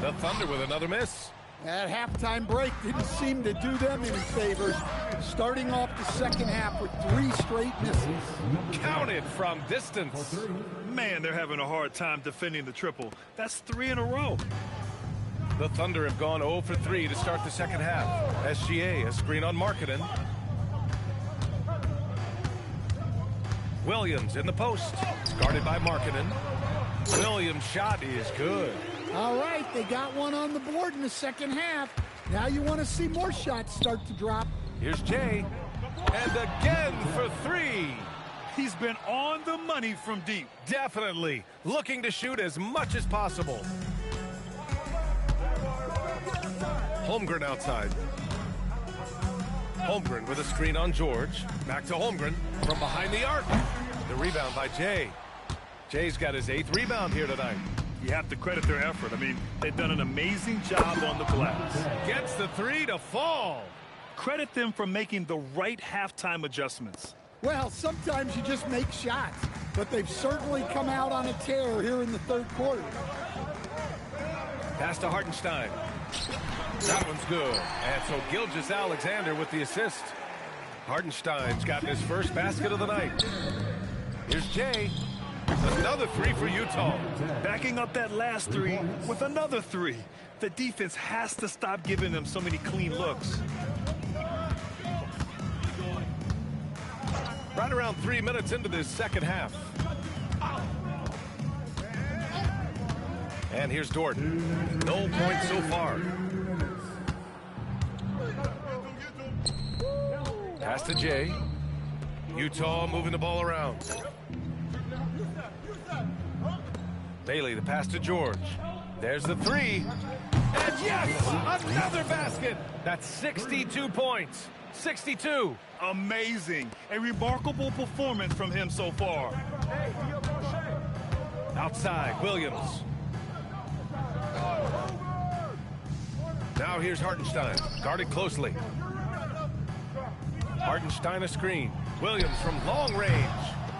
The Thunder with another miss. That halftime break didn't seem to do them any favors. Starting off the second half with 3 straight misses. Counted from distance. Man, they're having a hard time defending the triple. That's 3 in a row. The Thunder have gone 0 for 3 to start the second half. SGA, a screen on Markkanen. Williams in the post. Guarded by Markkanen. Williams' shot is good. All right, they got one on the board in the second half. Now you want to see more shots start to drop. Here's Jay. And again for 3. He's been on the money from deep. Definitely. Looking to shoot as much as possible. Holmgren outside. Holmgren with a screen on George. Back to Holmgren from behind the arc. The rebound by Jay. Jay's got his 8th rebound here tonight. You have to credit their effort. I mean, they've done an amazing job on the glass. Gets the 3 to fall. Credit them for making the right halftime adjustments. Well, sometimes you just make shots, but they've certainly come out on a tear here in the third quarter. Pass to Hartenstein. That one's good. And so Gilgeous-Alexander with the assist. Hartenstein's gotten his first basket of the night. Here's Jay. Another 3 for Utah. Backing up that last 3 with another 3. The defense has to stop giving them so many clean looks. Right around 3 minutes into this second half. And here's Dort. No points so far. Pass to Jay. Utah moving the ball around. Bailey, the pass to George. There's the 3. And yes, another basket. That's 62 points. 62. Amazing. A remarkable performance from him so far. Outside, Williams. Now here's Hartenstein. Guarded closely. Hartenstein a screen. Williams from long range.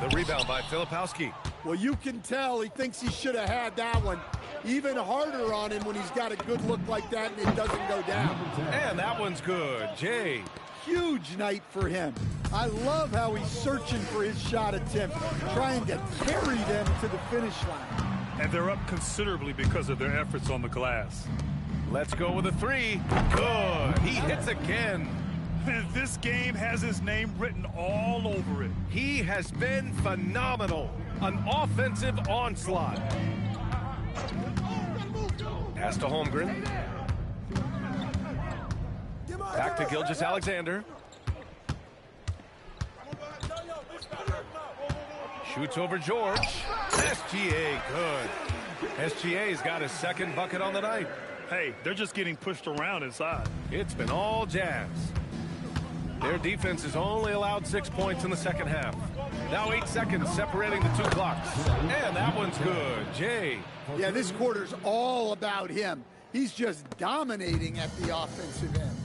The rebound by Filipowski. Well, you can tell he thinks he should have had that one. Even harder on him when he's got a good look like that and it doesn't go down. And that one's good. Jay. Huge night for him. I love how he's searching for his shot attempt, trying to carry them to the finish line. And they're up considerably because of their efforts on the glass. Let's go with a 3. Good. He hits again. This game has his name written all over it. He has been phenomenal. An offensive onslaught. Pass to Holmgren. Back to Gilgeous-Alexander. Shoots over George. SGA, good. SGA's got his second bucket on the night. Hey, they're just getting pushed around inside. It's been all Jazz. Their defense has only allowed 6 points in the second half. Now 8 seconds separating the two clocks. And that one's good. Jay. Yeah, this quarter's all about him. He's just dominating at the offensive end.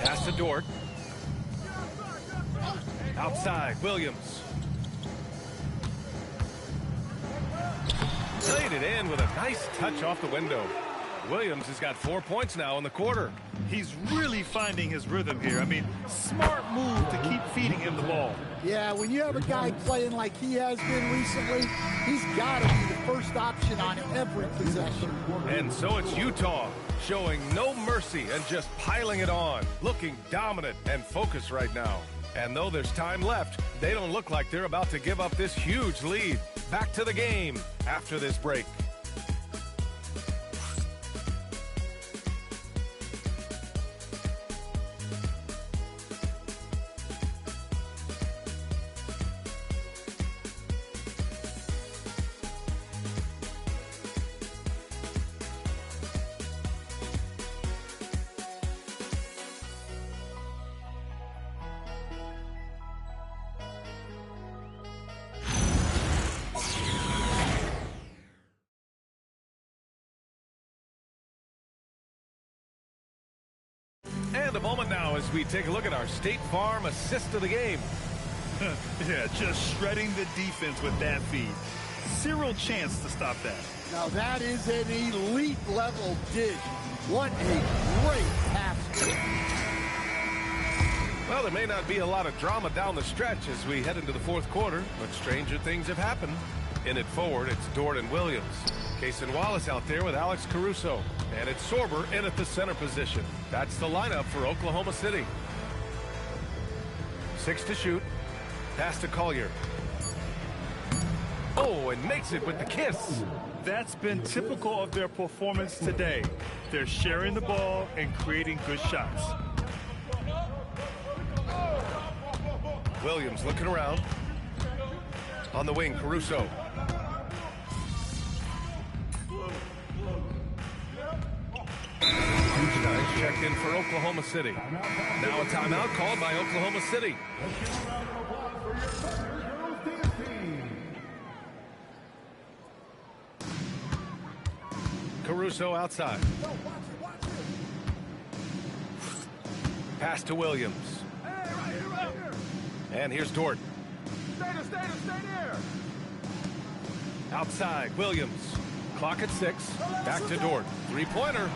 Pass to Dort. Outside, Williams. Laid it in with a nice touch off the window. Williams has got 4 points now in the quarter. He's really finding his rhythm here. I mean, smart move to keep feeding him the ball. Yeah, when you have a guy playing like he has been recently, he's got to be the first option on every possession. And so it's Utah showing no mercy and just piling it on, looking dominant and focused right now. And though there's time left, they don't look like they're about to give up this huge lead. Back to the game after this break. And a moment now as we take a look at our State Farm assist of the game. Yeah, just shredding the defense with that feed. Zero chance to stop that. Now that is an elite level dig. What a great pass. Well, there may not be a lot of drama down the stretch as we head into the fourth quarter, but stranger things have happened. In it forward, it's Dort and Williams. Cason Wallace out there with Alex Caruso. And it's Sorber in at the center position. That's the lineup for Oklahoma City. 6 to shoot. Pass to Collier. Oh, and makes it with the kiss. That's been typical of their performance today. They're sharing the ball and creating good shots. Williams looking around. On the wing, Caruso. Checked in for Oklahoma City. Now a timeout called by Oklahoma City. Caruso outside. Pass to Williams. And here's Dort. Stay there. Outside, Williams. Clock at 6. Back to Dort. Three-pointer.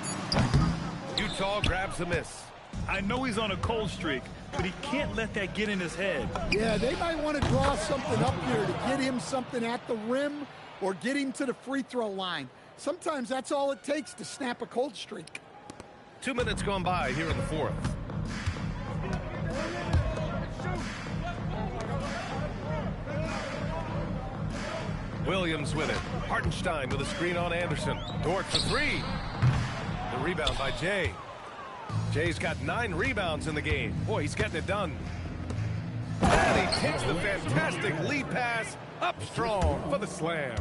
Utah grabs the miss. I know he's on a cold streak, but he can't let that get in his head. Yeah, they might want to draw something up here to get him something at the rim or get him to the free throw line. Sometimes that's all it takes to snap a cold streak. 2 minutes gone by here in the fourth. Williams with it. Hartenstein with a screen on Anderson. Dort for 3. The rebound by Jay. Jay's got 9 rebounds in the game. Boy, he's getting it done. And he takes the fantastic lead pass up strong for the slam.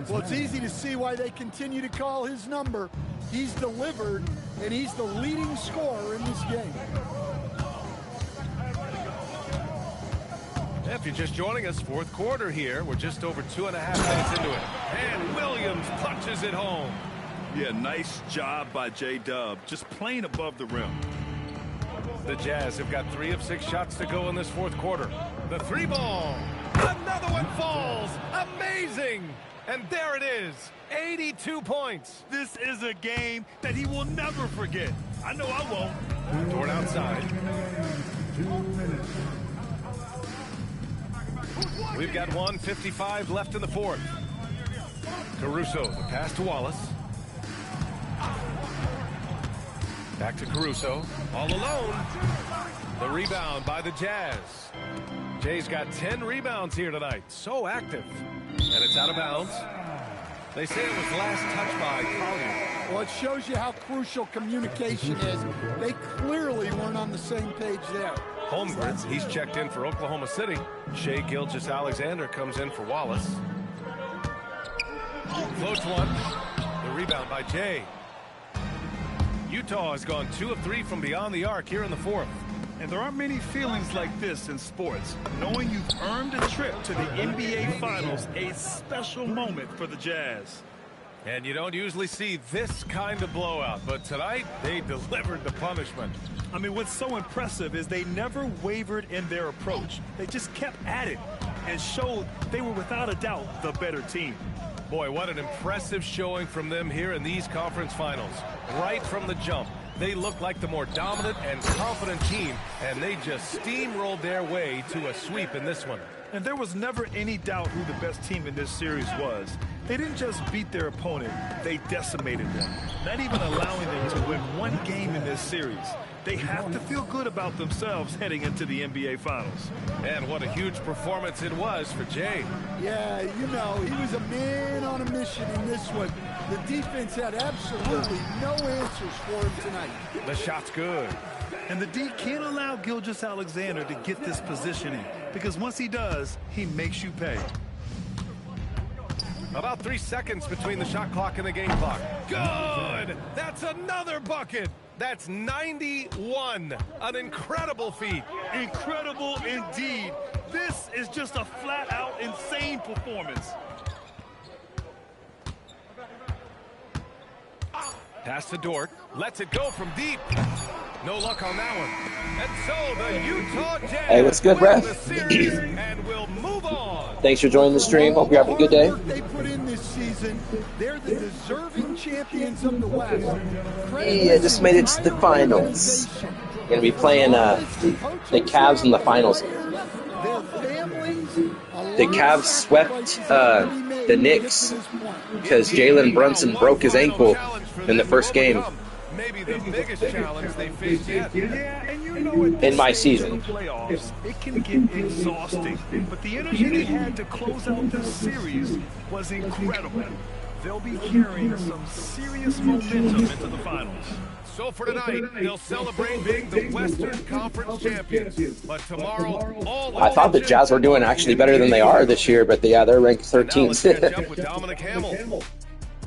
Well, it's easy to see why they continue to call his number. He's delivered, and he's the leading scorer in this game. If you're just joining us, fourth quarter here. We're just over 2.5 minutes into it. And Williams punches it home. Yeah, nice job by J-Dub, just playing above the rim. The Jazz have got 3 of 6 shots to go in this fourth quarter. The 3 ball. Another one falls. Amazing. And there it is. 82 points. This is a game that he will never forget. I know I won't. Dort outside. 2 minutes. We've got 1:55 left in the fourth. Caruso, the pass to Wallace. Back to Caruso, all alone. The rebound by the Jazz. Jay's got 10 rebounds here tonight, so active. And it's out of bounds. They say it was last touched by Collier. Well, it shows you how crucial communication is. They clearly weren't on the same page there. Holmgren, he's checked in for Oklahoma City. Shea Gilgeous-Alexander comes in for Wallace. Floats one. The rebound by Jay. Utah has gone 2 of 3 from beyond the arc here in the fourth. And there aren't many feelings like this in sports. Knowing you've earned a trip to the NBA Finals, a special moment for the Jazz. And you don't usually see this kind of blowout, but tonight they delivered the punishment. I mean, what's so impressive is they never wavered in their approach. They just kept at it and showed they were without a doubt the better team. Boy, what an impressive showing from them here in these conference finals. Right from the jump, they looked like the more dominant and confident team, and they just steamrolled their way to a sweep in this one. And there was never any doubt who the best team in this series was. They didn't just beat their opponent, they decimated them, not even allowing them to win one game in this series. They have to feel good about themselves heading into the NBA Finals. And what a huge performance it was for Jay. Yeah, you know, he was a man on a mission in this one. The defense had absolutely no answers for him tonight. The shot's good. And the D can't allow Gilgeous-Alexander to get this positioning, because once he does, he makes you pay. About 3 seconds between the shot clock and the game clock. Good! That's another bucket! That's 91. An incredible feat. Incredible indeed. This is just a flat-out insane performance. Pass to Dort. Lets it go from deep. No luck on that one. And so the Utah Jazz Hey, what's good, Brad? win the series and will move on. Thanks for joining the stream. Hope you're having a good day. They put in this season. They're the deserving champions of the West. Yeah, just made it to the finals. Gonna be playing the Cavs in the finals. The Cavs swept the Knicks because Jalen Brunson broke his ankle in the first game. Maybe the biggest challenge they faced yet. Yeah, and you know In my season. Playoffs, it can get exhausting, but the energy they had to close out this series was incredible. They'll be carrying some serious momentum into the finals. So for tonight, they'll celebrate being the Western Conference champions. But tomorrow, all I thought the Jazz were doing actually better than they are this year, but yeah, they're ranked 13th. with Dominic Hamill.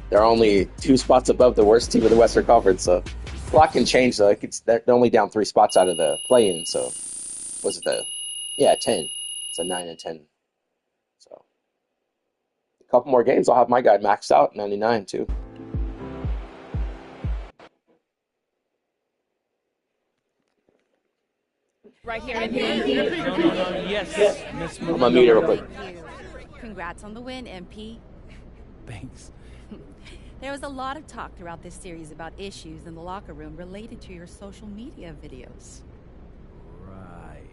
They're only 2 spots above the worst team of the Western Conference, so a lot can change. Though they're only down 3 spots out of the play-in. So was it 10? It's a 9 and 10. So a couple more games, I'll have my guy maxed out 99 too. Right here in the Yes, Miss I'm gonna mute it real quick. Congrats on the win, MP. Thanks. There was a lot of talk throughout this series about issues in the locker room related to your social media videos. Right.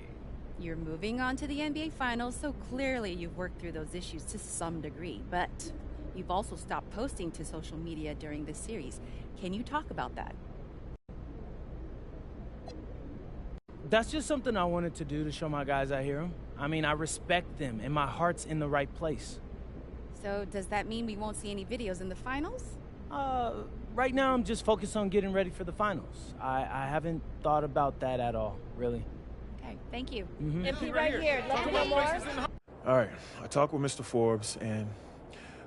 You're moving on to the NBA Finals, so clearly you've worked through those issues to some degree, but you've also stopped posting to social media during this series. Can you talk about that? That's just something I wanted to do to show my guys I hear them. I mean, I respect them, and my heart's in the right place. So does that mean we won't see any videos in the finals? Right now I'm just focused on getting ready for the finals. I haven't thought about that at all, really. Okay, thank you. MP right here. Love to know more. All right, I talked with Mr. Forbes, and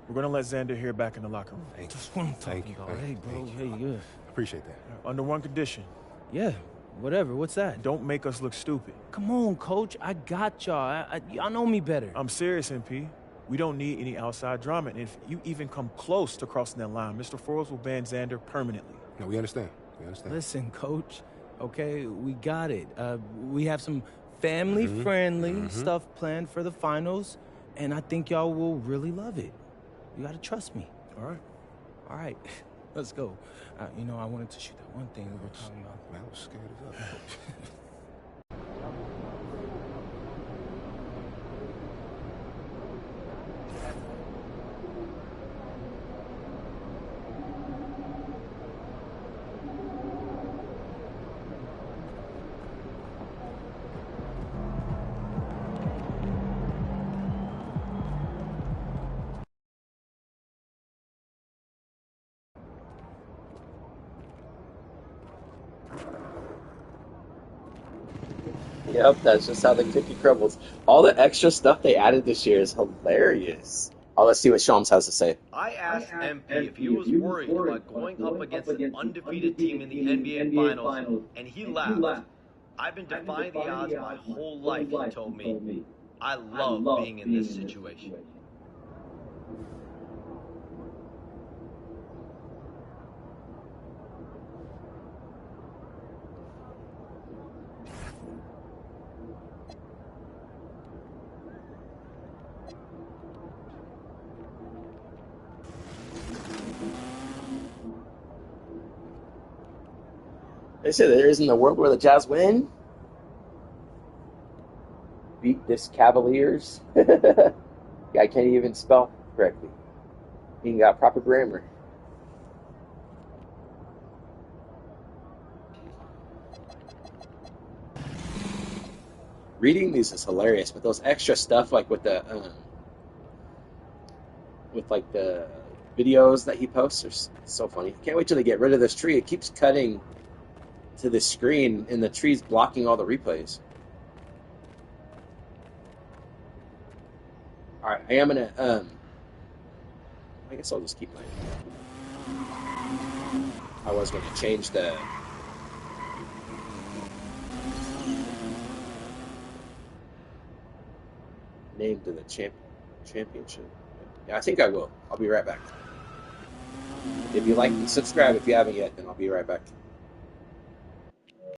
we're going to let Xander here back in the locker room. Just want to talk about. Hey, bro. Hey, good. Appreciate that. Under one condition. Yeah, whatever. What's that? Don't make us look stupid. Come on, Coach. I got y'all. Y'all know me better. I'm serious, MP. We don't need any outside drama. And if you even come close to crossing that line, Mr. Forbes will ban Xander permanently. No, we understand. We understand. Listen, Coach, okay, we got it. We have some family-friendly stuff planned for the finals, and I think y'all will really love it. You got to trust me. All right. All right. Let's go. You know, I wanted to shoot that one thing we were talking about. Man, I was scared as hell. Yep, that's just how the cookie crumbles. All the extra stuff they added this year is hilarious. Oh, let's see what Shams has to say. I asked MP if he was worried about going up against an undefeated team in the NBA Finals, and he laughed. I've been defying the odds my whole life, he told me. I love being in this situation. They say there isn't a world where the Jazz win. Beat this Cavaliers. Guy can't even spell correctly. He ain't got proper grammar. Reading these is hilarious, but those extra stuff, like with the videos that he posts, are so funny. Can't wait till they get rid of this tree. It keeps cutting to the screen, and the tree's blocking all the replays. All right, I am gonna I guess I'll just keep playing. I was going to change the name to the championship. Yeah, I think I will. I'll be right back. If you like and subscribe if you haven't yet, then I'll be right back.